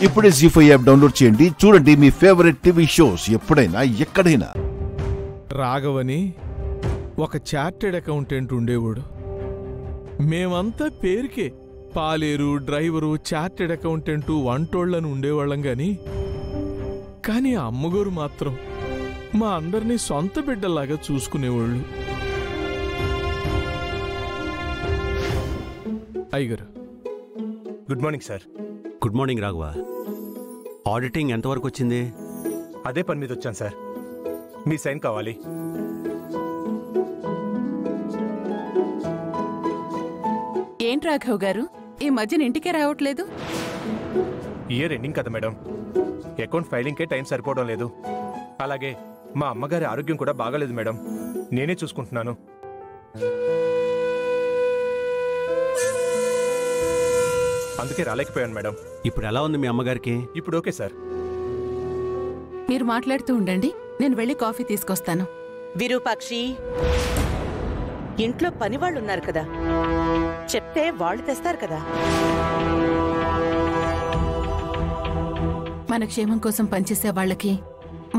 ఇప్పుడే జీ5 app download చేయండి. చూడండి మీ ఫేవరెట్ టీవీ షోస్ ఎప్పుడైనా ఎక్కడైనా. రాఘవని ఒక చార్టెడ్ అకౌంటెంట్ ఉండేవాడు. మేమంతా పేరుకే పాలేరు, డ్రైవరు, చార్టెడ్ అకౌంటెంటు, వంటోళ్లను ఉండేవాళ్ళం కానీ అమ్మగారు మాత్రం మా అందరినీ సొంత బిడ్డలాగా చూసుకునేవాళ్ళు. అయ్యగారు, good morning sir. Good morning Raghava. Auditing ఎంతవరకు వచ్చింది? అదే పని మీద వచ్చాను సార్. మీ సైన్ కావాలి. ఏంటి రాఘవ్ గారు, ఈ మధ్యన ఇంటికే రావట్లేదు? ఇయర్ ఎండింగ్ కదా మేడం, అకౌంట్ ఫైలింగ్కే టైం సరిపోవడం లేదు. అలాగే మా అమ్మగారి ఆరోగ్యం కూడా బాగాలేదు మేడం, నేనే చూసుకుంటున్నాను. అందుకే రాలేకపోయాను మేడం. ఇప్పుడు ఎలా ఉంది మీ అమ్మగారికి? ఇప్పుడు ఓకే సార్. మీరు మాట్లాడుతూ ఉండండి, నేను వెళ్ళి కాఫీ తీసుకొస్తాను. విరూపాక్షి, ఇంట్లో పనివాళ్ళున్నారు కదా, చెప్తే వాళ్ళు తెస్తారు కదా. మన క్షేమం కోసం పనిచేసే వాళ్ళకి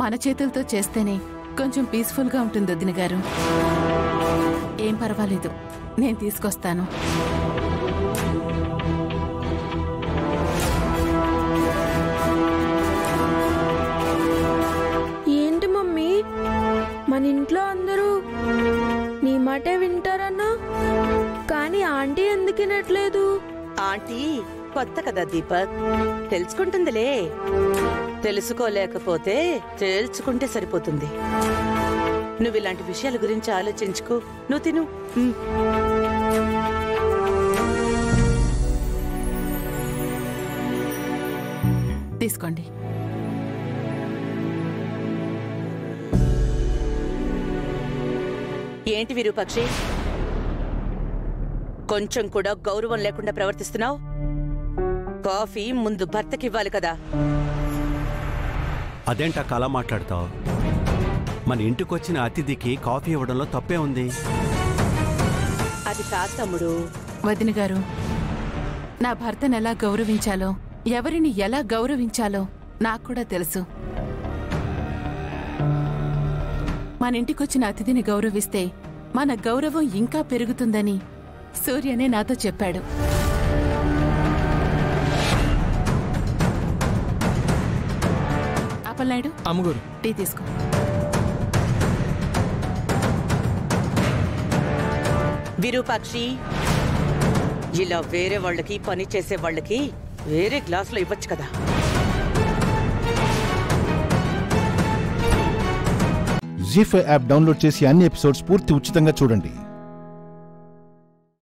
మన చేతులతో చేస్తేనే కొంచెం పీస్ఫుల్గా ఉంటుంది వదిన గారు. ఏం పర్వాలేదు, నేను తీసుకొస్తాను. ఏంటి మమ్మీ, మన ఇంట్లో అందరూ నీ మాటే వింటారన్నా, కానీ ఆంటీ ఎందుకు వినట్లేదు? ఆంటీ కొత్త కదా దీపక్, తెలుసుకుంటుందిలే. తెలుసుకోలేకపోతే తేల్చుకుంటే సరిపోతుంది. నువ్వు ఇలాంటి విషయాల గురించి ఆలోచించుకో. నువ్వు తిను. తీసుకోండి. ఏంటి విరూపాక్షి, కొంచెం కూడా గౌరవం లేకుండా ప్రవర్తిస్తున్నావు? కాఫీ ముందు భర్తకివ్వాలి కదా. అదేంటా కలా మాట్లాడతావు? మన ఇంటికొచ్చిన అతిథికి కాఫీ ఇవ్వడంలో తప్పే ఉంది. అది కాదు తమ్ముడు. వదిన గారు, నా భర్తను ఎలా గౌరవించాలో, ఎవరిని ఎలా గౌరవించాలో నాకు కూడా తెలుసు. మన ఇంటికొచ్చిన అతిథిని గౌరవిస్తే మన గౌరవం ఇంకా పెరుగుతుందని సూర్యనే నాతో చెప్పాడు. అప్పలనాయుడు, అమ్మగారు టీ తీసుకో. విరూపాక్షి, ఇలా వేరే వాళ్ళకి పని చేసే వాళ్ళకి వేరే గ్లాసులో ఇవ్వచ్చు కదా. జీ5 యాప్ డౌన్లోడ్ చేసి అన్ని ఎపిసోడ్స్ పూర్తి ఉచితంగా చూడండి.